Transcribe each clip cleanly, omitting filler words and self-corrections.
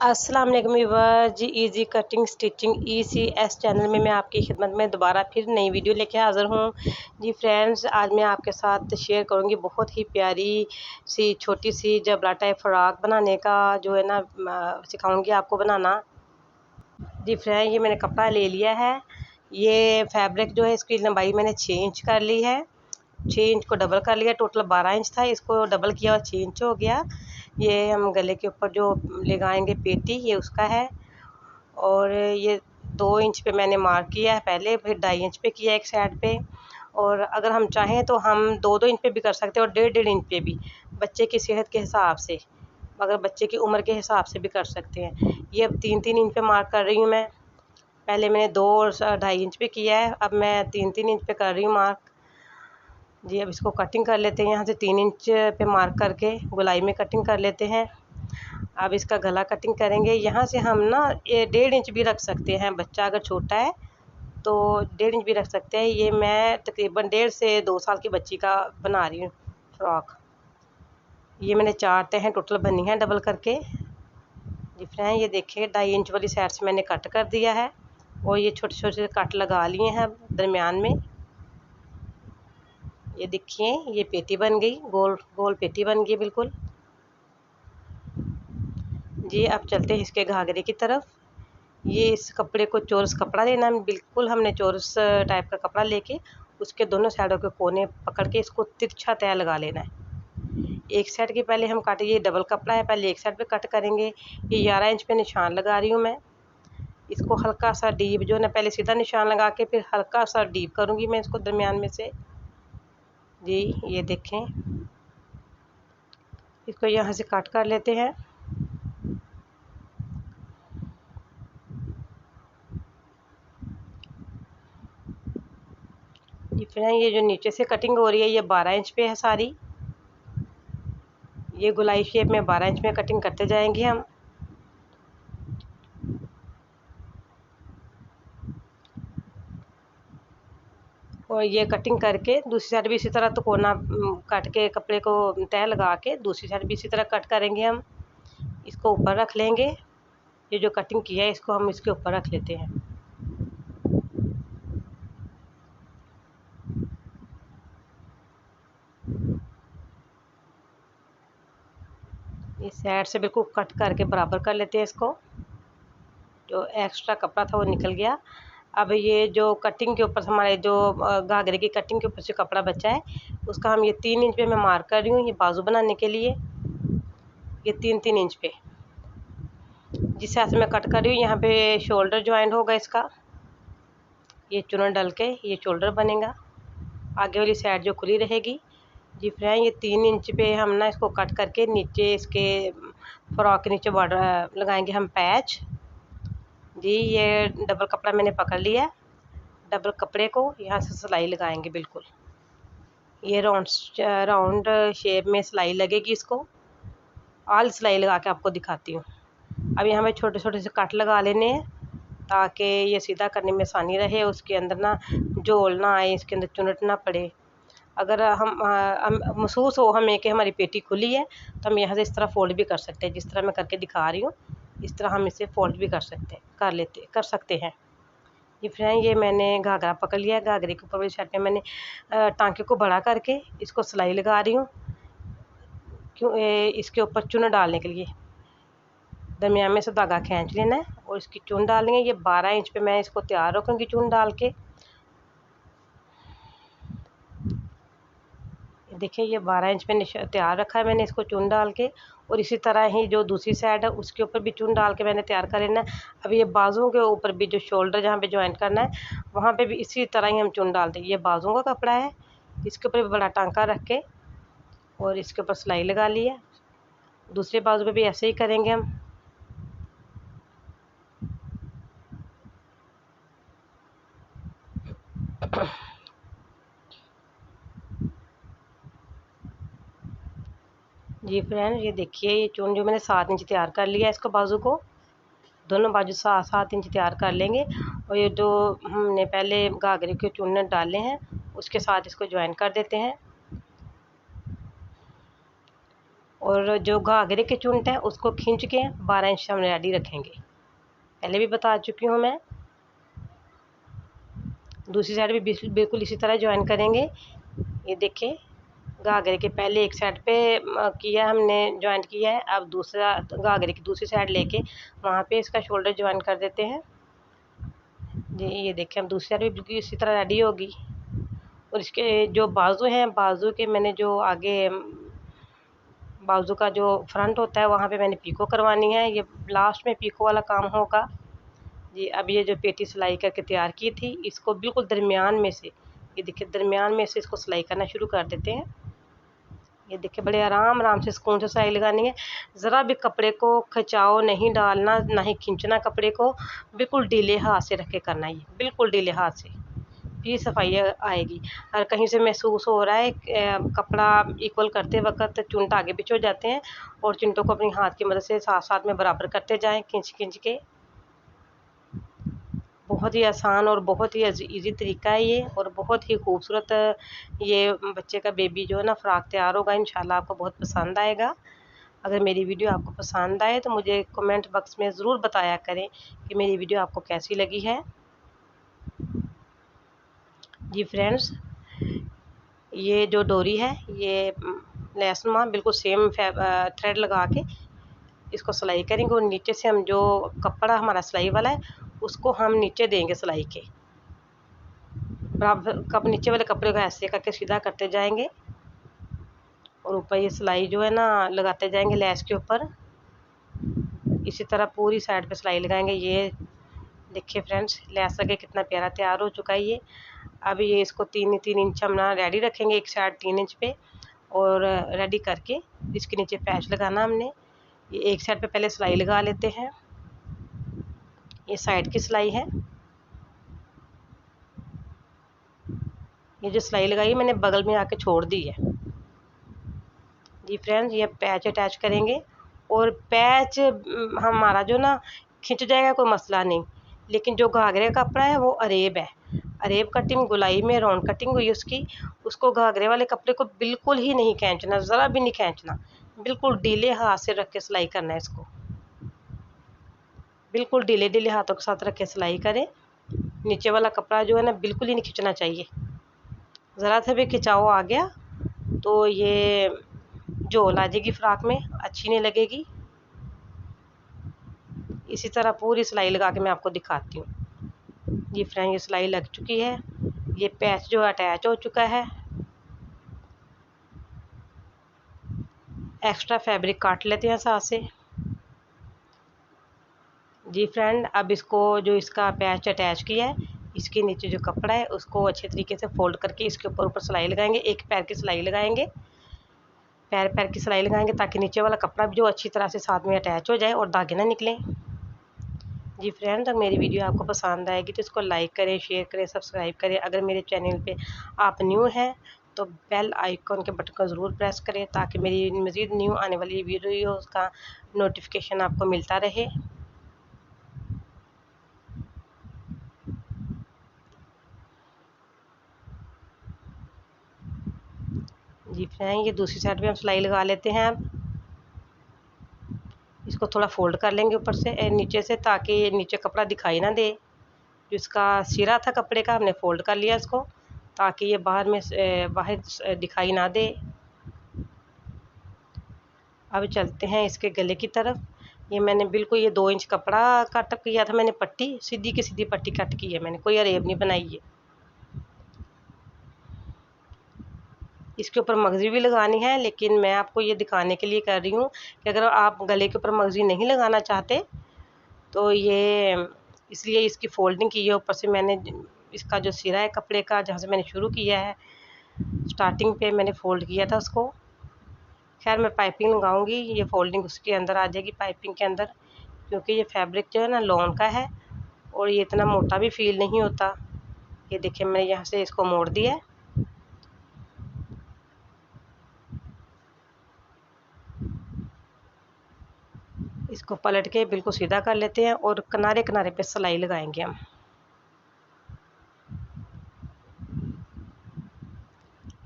अस्सलाम वालेकुम viewers ji. Easy cutting stitching ECS channel में मैं आपकी खिदमत में दोबारा फिर नई वीडियो लेके हाज़िर हूँ। जी फ्रेंड्स, आज मैं आपके साथ शेयर करूँगी बहुत ही प्यारी सी छोटी सी जबड़ा टाइप फ्रॉक बनाने का जो है ना सिखाऊंगी आपको बनाना। जी फ्रेंड, ये मैंने कपड़ा ले लिया है। ये फैब्रिक जो है इसकी लंबाई मैंने 6 इंच कर ली है। 6 इंच को डबल कर लिया, टोटल 12 इंच था, इसको डबल किया और 6 इंच हो गया। ये हम गले के ऊपर जो लगाएंगे पेटी, ये उसका है। और ये 2 इंच पे मैंने मार्क किया है पहले, फिर 2.5 इंच पे किया एक साइड पे। और अगर हम चाहें तो हम 2-2 इंच पे भी कर सकते हैं और 1.5-1.5 इंच पे भी, बच्चे की सेहत के हिसाब से, अगर बच्चे की उम्र के हिसाब से भी कर सकते हैं। ये अब 3-3 इंच पे मार्क कर रही हूँ मैं। पहले मैंने 2 और 2.5 इंच पे किया है, अब मैं 3-3 इंच पे कर रही हूँ मार्क। जी, अब इसको कटिंग कर लेते हैं। यहाँ से 3 इंच पे मार्क करके गोलाई में कटिंग कर लेते हैं। अब इसका गला कटिंग करेंगे। यहाँ से हम ना ये 1.5 इंच भी रख सकते हैं, बच्चा अगर छोटा है तो 1.5 इंच भी रख सकते हैं। ये मैं तकरीबन 1.5 से 2 साल की बच्ची का बना रही हूँ फ्रॉक। ये मैंने 4 तहें टोटल बनी हैं डबल करके। जी फ्रेंड, ये देखिए 2.5 इंच वाली साइड से मैंने कट कर दिया है और ये छोटे छोटे कट लगा लिए हैं दरमियान में। ये देखिए, ये पेटी बन गई, गोल गोल पेटी बन गई बिल्कुल। जी, अब चलते हैं इसके घाघरे की तरफ। ये इस कपड़े को चौरस कपड़ा लेना है, बिल्कुल हमने चौरस टाइप का कपड़ा लेके उसके दोनों साइडों के कोने पकड़ के इसको तिरछा तय लगा लेना है। एक साइड के पहले हम काटे, ये डबल कपड़ा है, पहले एक साइड पे कट करेंगे। ये 11 इंच पे निशान लगा रही हूँ मैं। इसको हल्का सा डीप जो है ना, पहले सीधा निशान लगा के फिर हल्का सा डीप करूँगी मैं इसको दरमियान में से। जी, ये देखें, इसको यहाँ से कट कर लेते हैं। जी फ्रेंड, ये जो नीचे से कटिंग हो रही है ये 12 इंच पे है सारी। ये गोलाई शेप में 12 इंच में कटिंग करते जाएंगे हम। और ये कटिंग करके दूसरी साइड भी इसी तरह तो कोना काट के कपड़े को तय लगा के दूसरी साइड भी इसी तरह कट करेंगे हम। इसको ऊपर रख लेंगे। ये जो कटिंग किया है इसको हम इसके ऊपर रख लेते हैं। इस साइड से बिल्कुल कट करके बराबर कर लेते हैं इसको। जो एक्स्ट्रा कपड़ा था वो निकल गया। अब ये जो कटिंग के ऊपर हमारे जो घाघरे की कटिंग के ऊपर से कपड़ा बचा है उसका हम ये 3 इंच पे मैं मार्क कर रही हूँ, ये बाजू बनाने के लिए। ये 3-3 इंच पे जिस हिसाब से मैं कट कर रही हूँ, यहाँ पे शोल्डर ज्वाइंट होगा इसका। ये चुनर डल के ये शोल्डर बनेगा, आगे वाली साइड जो खुली रहेगी। जी फ्रेंड, ये 3 इंच पे हम ना इसको कट करके नीचे इसके फ्रॉक के नीचे बॉर्डर लगाएंगे हम पैच। जी, ये डबल कपड़ा मैंने पकड़ लिया। डबल कपड़े को यहाँ से सिलाई लगाएंगे बिल्कुल। ये राउंड शेप में सिलाई लगेगी इसको। आल सिलाई लगा के आपको दिखाती हूँ। अब यहाँ पे छोटे छोटे से कट लगा लेने हैं ताकि ये सीधा करने में आसानी रहे, उसके अंदर ना झोल ना आए, इसके अंदर चुनट ना पड़े। अगर हम महसूस हो हमें कि हमारी पेटी खुली है तो हम यहाँ से इस तरह फोल्ड भी कर सकते हैं, जिस तरह मैं करके दिखा रही हूँ इस तरह हम इसे फोल्ड भी कर सकते हैं। ये फ्रेंड, ये मैंने घाघरा पकड़ लिया। घाघरे के ऊपर वाली साइड पे मैंने टांके को बड़ा करके इसको सिलाई लगा रही हूँ, क्यों इसके ऊपर चुन डालने के लिए। दरमियान में से धागा खींच लेना है और इसकी चुन डालेंगे। ये 12 इंच पे मैं इसको तैयार रखूँगी चुन डाल के। देखिए, ये 12 इंच पे तैयार रखा है मैंने इसको चुन डाल के। और इसी तरह ही जो दूसरी साइड है उसके ऊपर भी चुन डाल के मैंने तैयार कर लेना है। अब ये बाजुओं के ऊपर भी जो शोल्डर जहाँ पे ज्वाइंट करना है वहाँ पे भी इसी तरह ही हम चुन डालते हैं। ये बाजुओं का कपड़ा है, इसके ऊपर भी बड़ा टांका रख के और इसके ऊपर सिलाई लगा ली है। दूसरे बाजू पे भी ऐसे ही करेंगे हम। जी फ्रेंड, ये देखिए, ये चुन जो मैंने 7 इंच तैयार कर लिया है, इसको बाजू को दोनों बाजू 7-7 इंच तैयार कर लेंगे। और ये जो हमने पहले घाघरे के चुन डाले हैं उसके साथ इसको ज्वाइन कर देते हैं। और जो घाघरे की चुंट है उसको खींच के 12 इंच हम रेडी रखेंगे, पहले भी बता चुकी हूँ मैं। दूसरी साइड भी बिल्कुल इसी तरह ज्वाइन करेंगे। ये देखिए घाघरे के पहले एक साइड पे किया हमने, ज्वाइंट किया है। अब दूसरा घाघरे की दूसरी साइड लेके वहाँ पे इसका शोल्डर ज्वाइन कर देते हैं जी। ये देखिए हम दूसरी साइड भी बिल्कुल इसी तरह रेडी होगी। और इसके जो बाजू हैं, बाजू के मैंने जो आगे बाजू का जो फ्रंट होता है वहाँ पे मैंने पीको करवानी है। ये लास्ट में पीको वाला काम होगा जी। अब ये जो पेटी सिलाई करके तैयार की थी, इसको बिल्कुल दरमियान में से, ये देखिए दरमियान में से इसको सिलाई करना शुरू कर देते हैं। ये देखिए बड़े आराम आराम से सुकून से सिलाई लगानी है। ज़रा भी कपड़े को खिंचाव नहीं डालना, ना ही खींचना कपड़े को, बिल्कुल ढीले हाथ से रख के करना है, ये बिल्कुल ढीले हाथ से, फिर सफाई आएगी। और कहीं से महसूस हो रहा है कपड़ा इक्वल करते वक्त चुनट आगे पीछे हो जाते हैं, और चुनटों को अपनी हाथ की मदद से साथ साथ में बराबर करते जाएं, खींच खींच के। बहुत ही आसान और बहुत ही इजी तरीका है ये, और बहुत ही खूबसूरत ये बच्चे का बेबी जो है ना फ्रॉक तैयार होगा। इंशाल्लाह आपको बहुत पसंद आएगा। अगर मेरी वीडियो आपको पसंद आए तो मुझे कमेंट बॉक्स में ज़रूर बताया करें कि मेरी वीडियो आपको कैसी लगी है जी। फ्रेंड्स, ये जो डोरी है, ये लेस नुमा बिल्कुल सेम थ्रेड लगा के इसको सिलाई करेंगे, और नीचे से हम जो कपड़ा हमारा सिलाई वाला है उसको हम नीचे देंगे सिलाई के बराबर। कब नीचे वाले कपड़े को ऐसे करके सीधा करते जाएंगे, और ऊपर ये सिलाई जो है ना लगाते जाएंगे लेस के ऊपर। इसी तरह पूरी साइड पे सिलाई लगाएंगे। ये देखिए फ्रेंड्स, लेस लगे कितना प्यारा तैयार हो चुका है ये। अब ये इसको 3 इंच हम ना रेडी रखेंगे, एक साइड 3 इंच पे, और रेडी करके इसके नीचे पैच लगाना हमने। ये एक साइड पे पहले सिलाई लगा लेते हैं, ये साइड की सिलाई है। ये जो सिलाई लगाई मैंने बगल में आके छोड़ दी है जी। फ्रेंड्स, ये पैच अटैच करेंगे, और पैच हमारा जो ना खिंच जाएगा कोई मसला नहीं, लेकिन जो घाघरे का कपड़ा है वो अरेब है, अरेब कटिंग गुलाई में राउंड कटिंग हुई उसकी, उसको घाघरे वाले कपड़े को बिल्कुल ही नहीं खींचना, ज़रा भी नहीं खींचना, बिल्कुल ढीले हाथ से रख के सिलाई करना है इसको, बिल्कुल ढीले ढीले हाथों के साथ रख के सिलाई करें। नीचे वाला कपड़ा जो है ना बिल्कुल ही नहीं खींचना चाहिए, ज़रा सा भी खिंचाव आ गया तो ये झोल आ जाएगी फ्रॉक में, अच्छी नहीं लगेगी। इसी तरह पूरी सिलाई लगा के मैं आपको दिखाती हूँ जी। फ्रेंड, ये सिलाई लग चुकी है, ये पैच जो अटैच हो चुका है। एक्स्ट्रा फैब्रिक काट लेते हैं साथ से जी। फ्रेंड, अब इसको जो इसका पैच अटैच किया है, इसके नीचे जो कपड़ा है उसको अच्छे तरीके से फोल्ड करके इसके ऊपर ऊपर सिलाई लगाएंगे। एक पैर की सिलाई लगाएंगे, पैर पैर की सिलाई लगाएंगे, ताकि नीचे वाला कपड़ा भी जो अच्छी तरह से साथ में अटैच हो जाए और धागे ना निकलें जी। फ्रेंड, अगर मेरी वीडियो आपको पसंद आएगी तो इसको लाइक करें, शेयर करें, सब्सक्राइब करें। अगर मेरे चैनल पे आप न्यू हैं तो बेल आइकॉन के बटन को ज़रूर प्रेस करें, ताकि मेरी मज़ीद न्यू आने वाली वीडियोज़ का नोटिफिकेशन आपको मिलता रहे जी। फ्रेंड, ये दूसरी साइड पे हम सिलाई लगा लेते हैं। अब इसको थोड़ा फोल्ड कर लेंगे ऊपर से नीचे से, ताकि नीचे कपड़ा दिखाई ना दे। जो इसका सिरा था कपड़े का हमने फोल्ड कर लिया इसको, ताकि ये बाहर दिखाई ना दे। अब चलते हैं इसके गले की तरफ। ये मैंने बिल्कुल ये 2 इंच कपड़ा कट किया था मैंने, पट्टी सीधी की सीधी पट्टी कट की है मैंने, कोई अरेब नहीं बनाई है। इसके ऊपर मगज़ी भी लगानी है, लेकिन मैं आपको ये दिखाने के लिए कर रही हूँ कि अगर आप गले के ऊपर मगज़ी नहीं लगाना चाहते तो ये इसलिए इसकी फ़ोल्डिंग की है ऊपर से मैंने। इसका जो सिरा है कपड़े का, जहाँ से मैंने शुरू किया है स्टार्टिंग पे मैंने फ़ोल्ड किया था उसको। खैर मैं पाइपिंग लगाऊंगी, ये फ़ोल्डिंग उसके अंदर आ जाएगी पाइपिंग के अंदर, क्योंकि ये फैब्रिक जो है ना लॉन का है और ये इतना मोटा भी फील नहीं होता। ये देखिए मैंने यहाँ से इसको मोड़ दिया है। इसको पलट के बिल्कुल सीधा कर लेते हैं, और किनारे किनारे पे सिलाई लगाएंगे हम।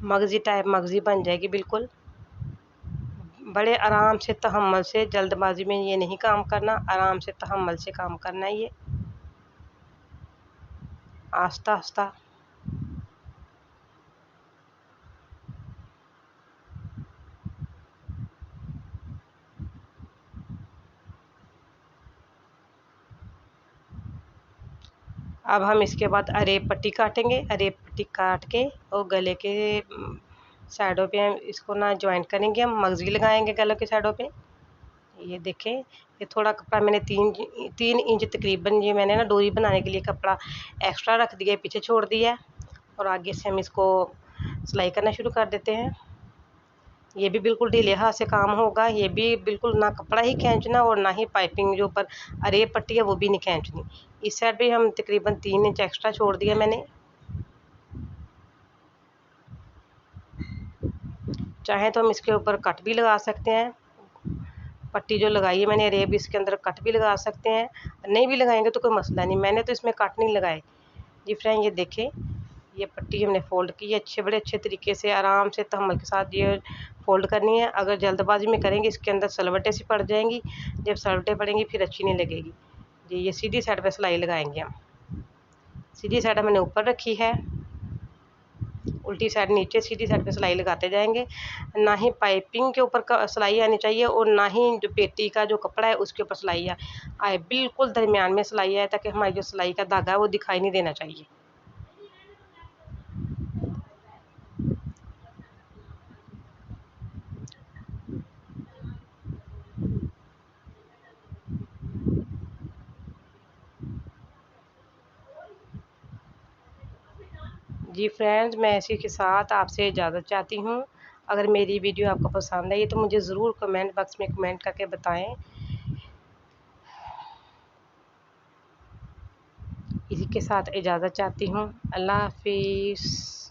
मगज़ी टाइप मगज़ी बन जाएगी बिल्कुल, बड़े आराम से तहम्मुल से, जल्दबाजी में ये नहीं काम करना, आराम से तहम्मुल से काम करना है, ये आस्ता आस्ता। अब हम इसके बाद अरेब पट्टी काटेंगे। अरेब पट्टी काट के और गले के साइडों पे हम इसको ना जॉइंट करेंगे, हम मगजी लगाएंगे गलों के साइडों पे। ये देखें, ये थोड़ा कपड़ा मैंने 3 इंच तकरीबन, ये मैंने ना डोरी बनाने के लिए कपड़ा एक्स्ट्रा रख दिया, पीछे छोड़ दिया और आगे से हम इसको सिलाई करना शुरू कर देते हैं। ये भी बिल्कुल ढीले हाथ से काम होगा, ये भी बिल्कुल ना कपड़ा ही खींचना और ना ही पाइपिंग जो ऊपर अरेब पट्टी है वो भी नहीं खींचनी। इस साइड भी हम तकरीबन 3 इंच एक्स्ट्रा छोड़ दिया मैंने। चाहे तो हम इसके ऊपर कट भी लगा सकते हैं, पट्टी जो लगाई है मैंने अरेब, इसके अंदर कट भी लगा सकते हैं, नहीं भी लगाएंगे तो कोई मसला नहीं, मैंने तो इसमें कट नहीं लगाए जी फ्रेंड। ये देखें, ये पट्टी हमने फ़ोल्ड की है बड़े अच्छे तरीके से, आराम से तहम्मुल के साथ ये फ़ोल्ड करनी है। अगर जल्दबाजी में करेंगे इसके अंदर सलवटें सी पड़ जाएंगी, जब सलवटें पड़ेंगी फिर अच्छी नहीं लगेगी जी। ये सीधी साइड पे सिलाई लगाएंगे हम, सीधी साइड मैंने ऊपर रखी है, उल्टी साइड नीचे, सीधी साइड पे सिलाई लगाते जाएंगे। ना ही पाइपिंग के ऊपर सिलाई आनी चाहिए और ना ही जो पेटी का जो कपड़ा है उसके ऊपर सिलाई आए, बिल्कुल दरमियान में सिलाई आए, ताकि हमारी जो सिलाई का धागा है वो दिखाई नहीं देना चाहिए। जी फ्रेंड्स, मैं इसी के साथ आपसे इजाज़त चाहती हूँ। अगर मेरी वीडियो आपको पसंद आई तो मुझे ज़रूर कमेंट बॉक्स में कमेंट करके बताएं। इसी के साथ इजाज़त चाहती हूँ। अल्लाह हाफिज़।